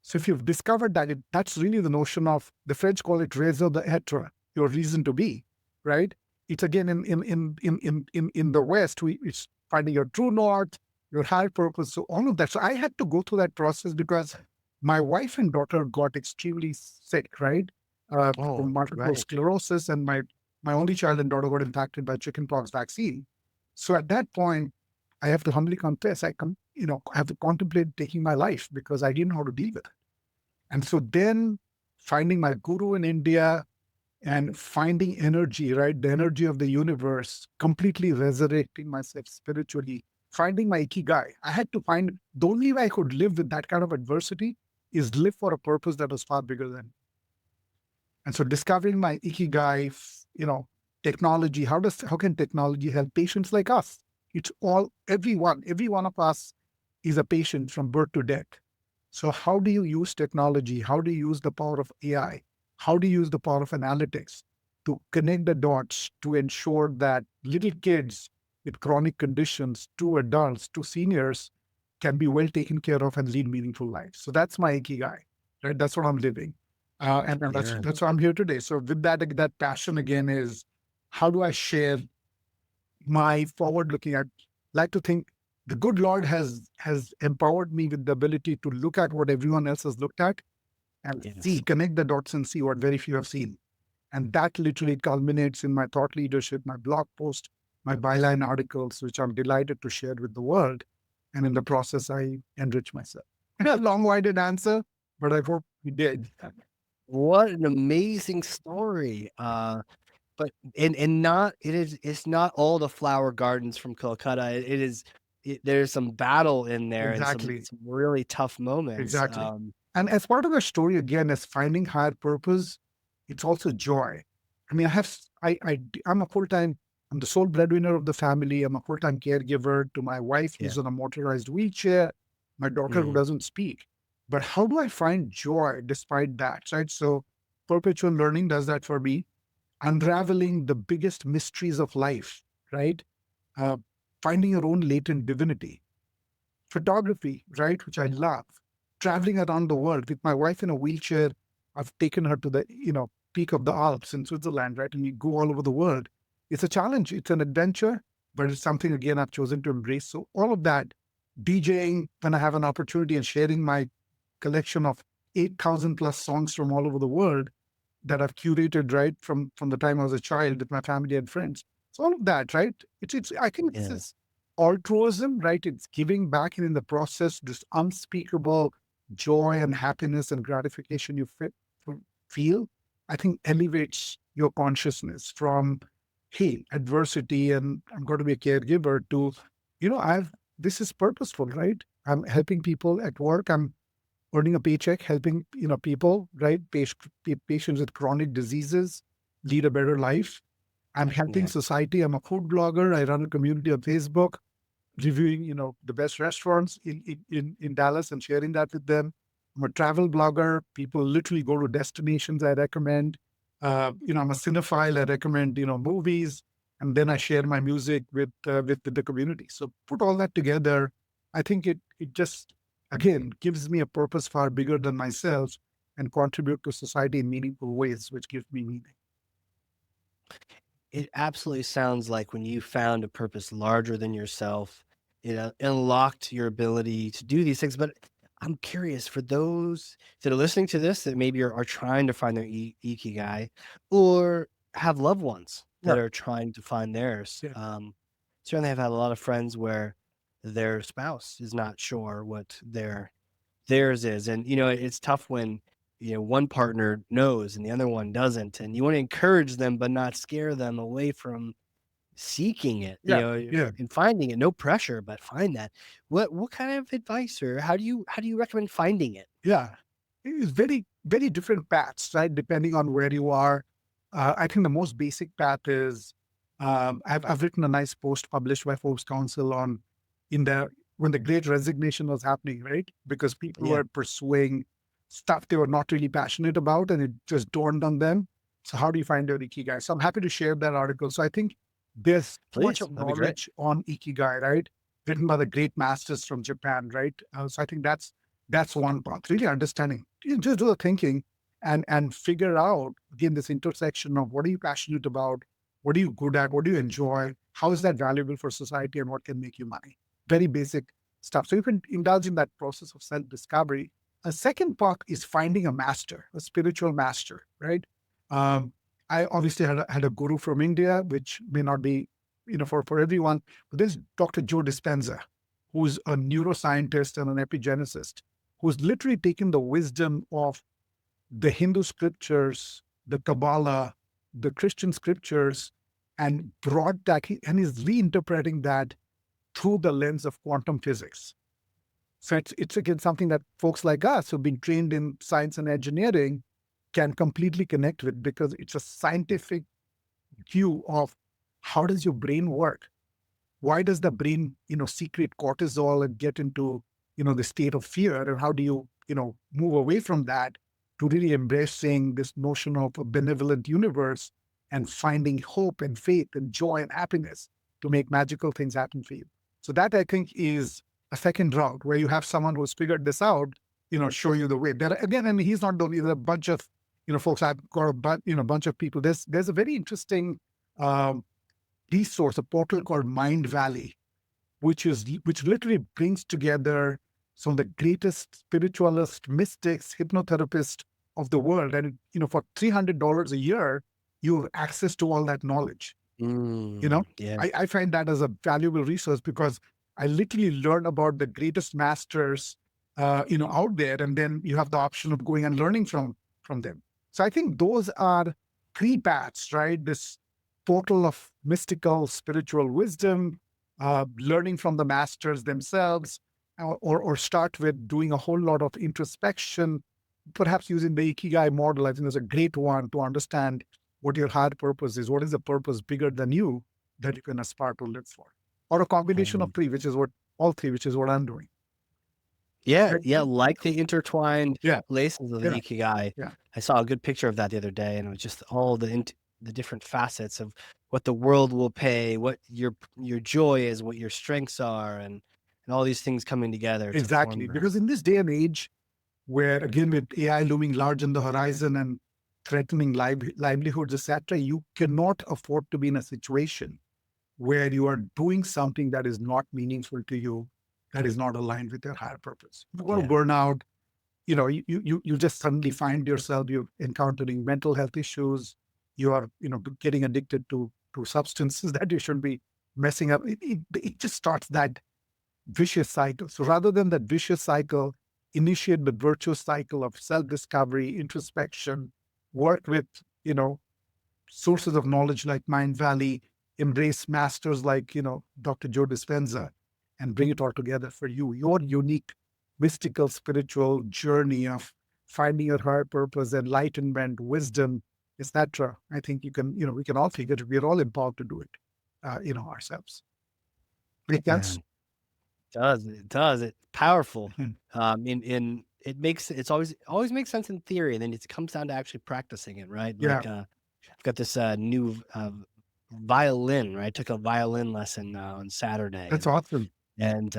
So if you've discovered that, that's really the notion of, the French call it raison d'être, your reason to be, right? It's again in the West, it's finding your true north, your higher purpose. So all of that. So I had to go through that process because my wife and daughter got extremely sick, right? Oh, From multiple right. sclerosis, and my only child and daughter got impacted by chickenpox vaccine. So at that point, I have to humbly confess, I have to contemplate taking my life because I didn't know how to deal with it. And so then finding my guru in India and finding energy, right? The energy of the universe, completely resurrecting myself spiritually, finding my Ikigai. I had to find, the only way I could live with that kind of adversity is live for a purpose that was far bigger than. And so discovering my Ikigai, technology, how can technology help patients like us? It's all, every one of us is a patient from birth to death. So how do you use technology? How do you use the power of AI? How do you use the power of analytics to connect the dots to ensure that little kids with chronic conditions to adults to seniors can be well taken care of and lead meaningful lives? So that's my Ikigai, right? That's what I'm living. And Yeah. that's why I'm here today. So with that passion again is, how do I share my forward looking? I like to think the good Lord has empowered me with the ability to look at what everyone else has looked at and see, Yes. connect the dots and see what very few have seen. And that literally culminates in my thought leadership, my blog post, my byline articles, which I'm delighted to share with the world. And in the process, I enrich myself. A long-winded answer, but I hope we did. What an amazing story. But and not it's not all the flower gardens from Calcutta. It is there's some battle in there and Exactly. some really tough moments. Exactly. And as part of the story, again, as finding higher purpose, it's also joy. I mean, I'm a full-time, I'm the sole breadwinner of the family. I'm a full-time caregiver to my wife Yeah. who's on a motorized wheelchair, my daughter who Mhm. doesn't speak. But how do I find joy despite that, right? So perpetual learning does that for me, unraveling the biggest mysteries of life, right? Uh, Finding your own latent divinity. Photography, right, which I love, traveling around the world with my wife in a wheelchair. I've taken her to the, peak of the Alps in Switzerland, right? And we go all over the world. It's a challenge, it's an adventure, but it's something, again, I've chosen to embrace. So all of that, DJing when I have an opportunity and sharing my collection of 8,000 plus songs from all over the world that I've curated, right, from the time I was a child with my family and friends. So all of that, right? It's I think this Yeah. is altruism, right? It's giving back, and in the process, this unspeakable joy and happiness and gratification feel, I think elevates your consciousness from, hey, adversity and I'm going to be a caregiver to, I've this is purposeful, right? I'm helping people at work. I'm earning a paycheck, helping people, right? Patients with chronic diseases lead a better life. I'm helping Yeah. society. I'm a food blogger. I run a community on Facebook, reviewing the best restaurants in Dallas and sharing that with them. I'm a travel blogger. People literally go to destinations I recommend. I'm a cinephile. I recommend movies, and then I share my music with the community. So put all that together, I think it just again gives me a purpose far bigger than myself and contribute to society in meaningful ways, which gives me meaning. It absolutely sounds like when you found a purpose larger than yourself, it unlocked your ability to do these things. But I'm curious for those that are listening to this that maybe are trying to find their ikigai or have loved ones Yeah, that are trying to find theirs. yeah, Certainly, I've had a lot of friends where their spouse is not sure what theirs is, and, it's tough when, one partner knows and the other one doesn't, and you wanna encourage them, but not scare them away from seeking it, yeah, yeah. and finding it. No pressure, but find that. What kind of advice or how do you recommend finding it? Yeah, it's very, very different paths, right? Depending on where you are. I think the most basic path is I've written a nice post published by Forbes Council on in the when the Great Resignation was happening, right? Because people Yeah, were pursuing stuff they were not really passionate about, and it just dawned on them. So how do you find your ikigai? So I'm happy to share that article. So I think there's so much please, that'd be great. knowledge on ikigai, right? Written by the great masters from Japan, right? So I think that's That's one path. Really understanding. You just do the thinking and figure out again this intersection of what are you passionate about, what are you good at, what do you enjoy, how is that valuable for society, and what can make you money. Very basic stuff. So you can indulge in that process of self-discovery. A second path is finding a master, a spiritual master, right? Um, I obviously had a guru from India, which may not be, for everyone. But there's Dr. Joe Dispenza, who's a neuroscientist and an epigeneticist, who's literally taken the wisdom of the Hindu scriptures, the Kabbalah, the Christian scriptures, and brought that, and is reinterpreting that through the lens of quantum physics. So it's again something that folks like us who've been trained in science and engineering can completely connect with, because it's a scientific view of how does your brain work? Why does the brain, secrete cortisol and get into, the state of fear? And how do you, move away from that to really embracing this notion of a benevolent universe and finding hope and faith and joy and happiness to make magical things happen for you? So that, I think, is a second route where you have someone who's figured this out, show you the way. There again, I mean, he's not the only, there's a bunch of, folks. I've got bunch of people. There's a very interesting um, resource, a portal called Mind Valley, which literally brings together some of the greatest spiritualists, mystics, hypnotherapists of the world. And for $300 a year, you have access to all that knowledge. Yeah. I find that as a valuable resource, because I literally learn about the greatest masters, out there, and then you have the option of going and learning from them. So I think those are three paths, right? This portal of mystical spiritual wisdom, learning from the masters themselves, or start with doing a whole lot of introspection, perhaps using the Ikigai model. I think is a great one to understand what your higher purpose is. What is the purpose bigger than you that you can aspire to live for? Or a combination of Um, three, all three, which is what I'm doing. yeah, Right? yeah, like the intertwined Yeah, laces of the yeah, Ikigai. yeah. I saw a good picture of that the other day, and it was just all the different facets of what the world will pay, what your joy is, what your strengths are, and all these things coming together to Exactly. form that. Because in this day and age, where again with AI looming large on the horizon and threatening livelihoods, etc., you cannot afford to be in a situation where you are doing something that is not meaningful to you, that is not aligned with your higher purpose. You're going to Yeah. burn out. You just suddenly find yourself, you're encountering mental health issues. You are, getting addicted to substances that you shouldn't be messing up. It just starts that vicious cycle. So rather than that vicious cycle, initiate the virtuous cycle of self-discovery, introspection, work with, sources of knowledge like Mind Valley, embrace masters like, Dr. Joe Dispenza, and bring it all together for you, your unique mystical spiritual journey of finding your higher purpose, enlightenment, wisdom, etc. I think we can all figure it. We're all empowered to do it, ourselves. Make sense? It does, it's powerful. In it's always makes sense in theory, and then it comes down to actually practicing it, right? Yeah, Like, I've got this, new, violin, right? I took a violin lesson, on Saturday, that's awesome. and,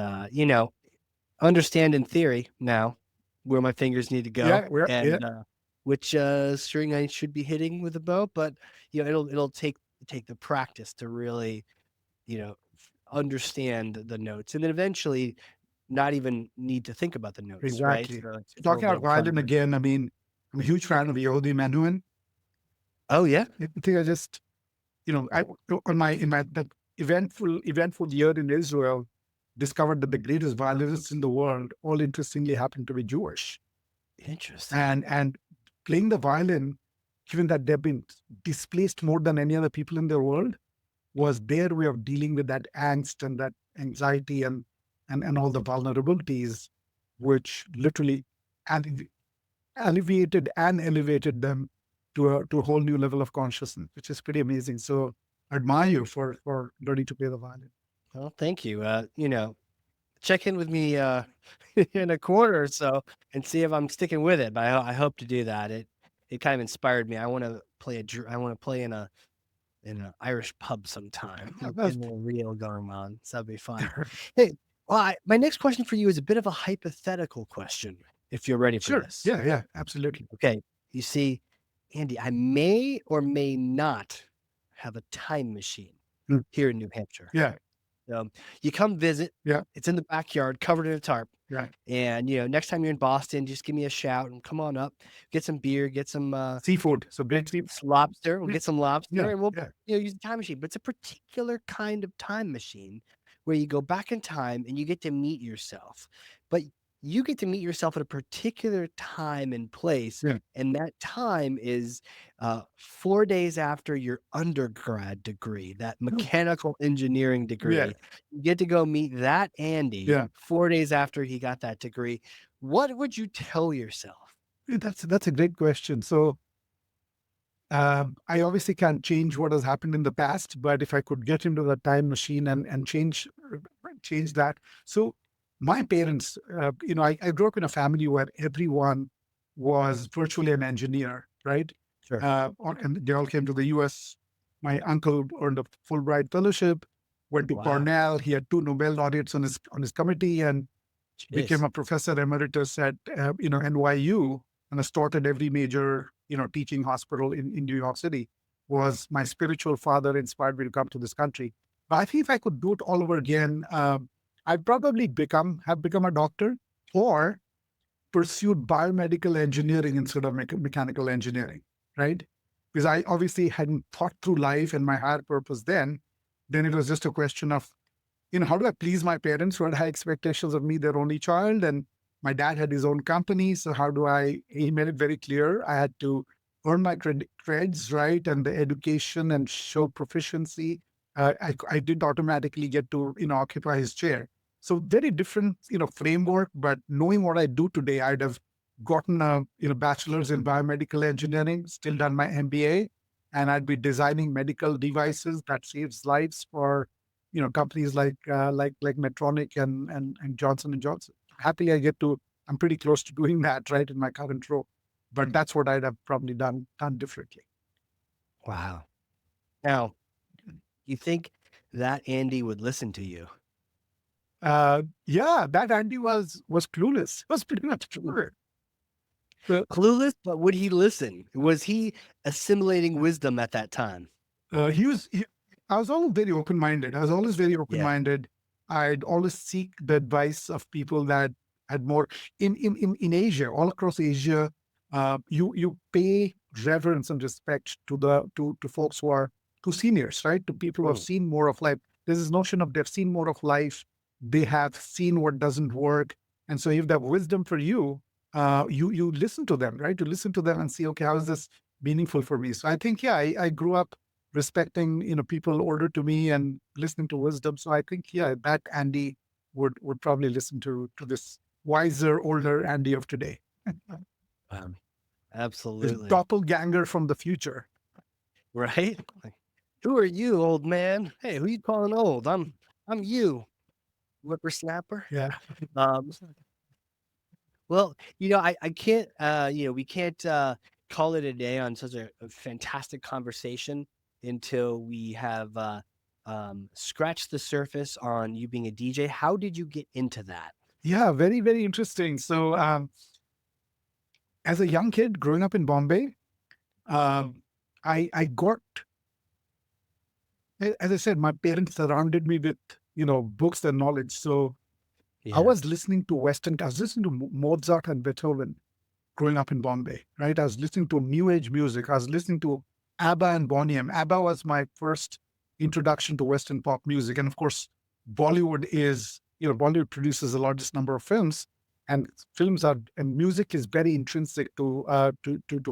understand in theory now where my fingers need to go Yeah, we're yeah, and, which, string I should be hitting with a bow, but, it'll take the practice to really, understand the notes, and then eventually not even need to think about the notes, right? exactly. So Talking about they'll violin come. again, I mean, I'm a huge fan of Yehudi Menuhin. Oh, yeah? I think I just, I on my in my that eventful year in Israel, discovered that the greatest violinists in the world all interestingly happen to be Jewish. Interesting. And playing the violin, given that they've been displaced more than any other people in the world, was their way of dealing with that angst and that anxiety and all the vulnerabilities, which literally alle- alleviated and elevated them to a whole new level of consciousness, which is pretty amazing. So I admire you for learning to play the violin. Well, thank you. Check in with me, in a quarter or so and see if I'm sticking with it, but I hope to do that. It kind of inspired me. I wanna play in an Irish pub sometime, Yeah, get a little reel going on, so that'd be fun. Hey, Well, my next question for you is a bit of a hypothetical question, if you're ready for Sure. this. Yeah, yeah, absolutely. Okay. You see, Andy, I may or may not have a time machine Mm. here in New Hampshire. Yeah, You come visit. yeah, It's in the backyard, covered in a tarp. yeah. And next time you're in Boston, just give me a shout and come on up, get some beer, get some Seafood. So great seafood. lobster. We'll Yeah, get some lobster, yeah, and we'll yeah. use the time machine. But it's a particular kind of time machine where you go back in time and you get to meet yourself. But you get to meet yourself at a particular time and place, Yeah. and that time is 4 days after your undergrad degree, that mechanical engineering Yeah, degree. You get to go meet that Andy yeah. 4 days after he got that degree. What would you tell yourself? That's a great question. So I obviously can't change what has happened in the past, but if I could get into the time machine and change that. So my parents, I grew up in a family where everyone was virtually an engineer, right? Sure. And they all came to the U.S. My uncle earned a Fulbright fellowship, went to Wow. Cornell. He had two Nobel laureates on his committee, and became Jeez. a professor emeritus at NYU, and started every major teaching hospital in New York City. Was my spiritual father inspired me to come to this country. But I think if I could do it all over again, I'd probably have become a doctor or pursued biomedical engineering instead of mechanical engineering, right? Because I obviously hadn't thought through life and my higher purpose then. Then it was just a question of how do I please my parents who had high expectations of me, their only child? And my dad had his own company. So how do he made it very clear I had to earn my creds, right? And the education and show proficiency. I didn't automatically get to, occupy his chair. So very different, framework, but knowing what I do today, I'd have gotten a, bachelor's in biomedical engineering, still done my MBA, and I'd be designing medical devices that saves lives for companies like Medtronic and Johnson and Johnson. Happily, I'm pretty close to doing that right in my current role, but that's what I'd have probably done differently. Wow. Now, you think that Andy would listen to you? Yeah, that Andy was clueless. Was pretty much sure. So, Clueless, but would he listen? Was he assimilating wisdom at that time? I was always very open minded. I was always very open Yeah. minded. I'd always seek the advice of people that had more in Asia, all across Asia. You pay reverence and respect to folks who are to seniors, right? To people who have Mm. seen more of life. There's this notion of they've seen more of life. They have seen what doesn't work, and so if they have wisdom for you, you listen to them, right? You listen to them and see, okay, how is this meaningful for me? So I think, yeah, I grew up respecting people older to me and listening to wisdom. So I think, yeah, that Andy would probably listen to this wiser, older Andy of today. Um, His absolutely. doppelganger from the future. Right? Like, who are you, old man? Hey, who you calling old? I'm you, whippersnapper. Yeah. Um, well, I can't we can't call it a day on such a fantastic conversation until we have scratched the surface on you being a DJ. How did you get into that? Yeah, very, very interesting. So as a young kid growing up in Bombay, I got, as I said, my parents surrounded me with, books and knowledge. So I Yeah. was listening to I was listening to Mozart and Beethoven growing up in Bombay, right? I was listening to new age music. I was listening to ABBA and Boney M. ABBA was my first introduction to Western pop music. And of course, Bollywood produces the largest number of films, and music is very intrinsic to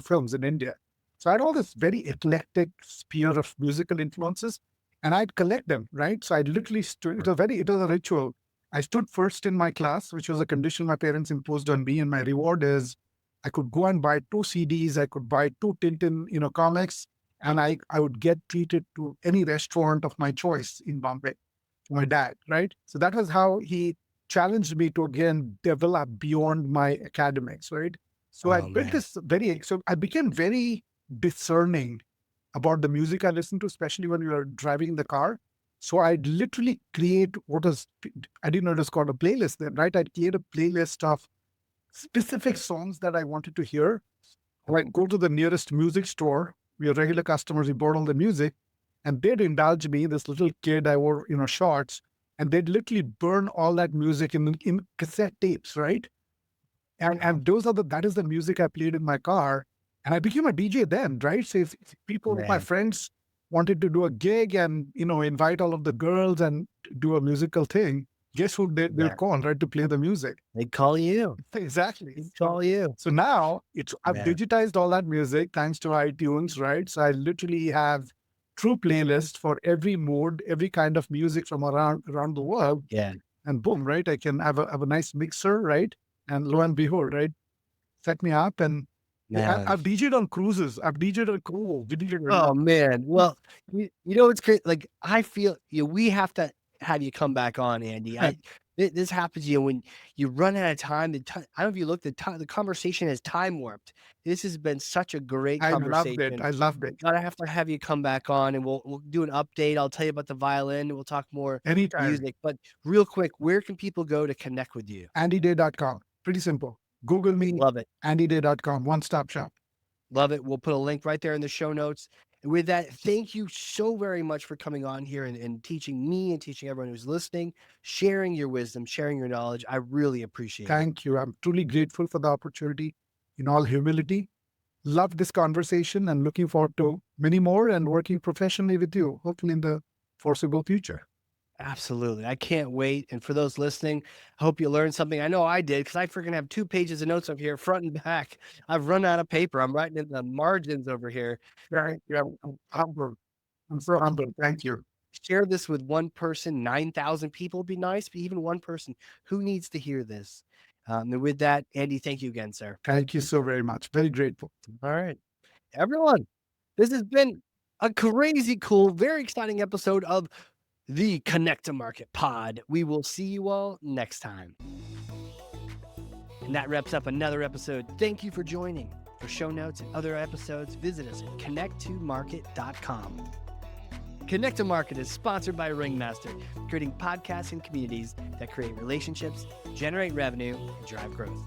films in India. So I had all this very eclectic sphere of musical influences, and I'd collect them, right? So I literally stood, it was a ritual. I stood first in my class, which was a condition my parents imposed on me. And my reward is I could go and buy two CDs, I could buy two Tintin, comics, and I would get treated to any restaurant of my choice in Bombay. My dad, right? So that was how he challenged me to again develop beyond my academics, right? So I Oh built man. so I became very discerning about the music I listened to, especially when we were driving in the car. So I'd literally create I didn't know it was called a playlist then, right? I'd create a playlist of specific songs that I wanted to hear. Or I'd go to the nearest music store. We are regular customers, we bought all the music, and they'd indulge me, this little kid, I wore, shorts, and they'd literally burn all that music in cassette tapes, right? And that is the music I played in my car. And I became a DJ then, right? So if people, my Man, friends wanted to do a gig and, invite all of the girls and do a musical thing, guess who they'll yeah, call, right? To play the music. they call you. Exactly. They call you. So now I've Man, digitized all that music thanks to iTunes, right? So I literally have true playlist for every mood, every kind of music from around the world, yeah, and boom, right? I can have a nice mixer, right? And lo and behold, right? Set me up, and man. I've DJed on cruises. I've DJed on cruise. Did you Oh man. Well, you know what's great? Like I feel we have to have you come back on, Andy. This happens to you when you run out of time. I don't know if you looked at time. The conversation has time warped. This has been such a great I loved it. conversation. I loved it. Gotta have to have you come back on, and we'll do an update. I'll tell you about the violin, and we'll talk more Anytime. music. But real quick, where can people go to connect with you? AndyDay.com. Pretty simple. Google me, Love it. AndyDay.com. One-stop shop. Love it. We'll put a link right there in the show notes. And with that, thank you so very much for coming on here and teaching me and teaching everyone who's listening, sharing your wisdom, sharing your knowledge. I really appreciate it. Thank you. I'm truly grateful for the opportunity in all humility. Loved this conversation and looking forward to many more and working professionally with you, hopefully in the foreseeable future. Absolutely. I can't wait. And for those listening, I hope you learned something. I know I did because I freaking have 2 pages of notes up here, front and back. I've run out of paper. I'm writing in the margins over here. Right. Yeah, I'm humbled. I'm so humbled. Thank you. Share this with one person. 9,000 people would be nice, but even one person who needs to hear this. And with that, Andy, thank you again, sir. Thank you so very much. Very grateful. All right. Everyone, this has been a crazy cool, very exciting episode of the Connect to Market Pod. We will see you all next time. And that wraps up another episode. Thank you for joining. For show notes and other episodes, visit us at connecttomarket.com. Connect to Market is sponsored by Ringmaster, creating podcasts and communities that create relationships, generate revenue, and drive growth.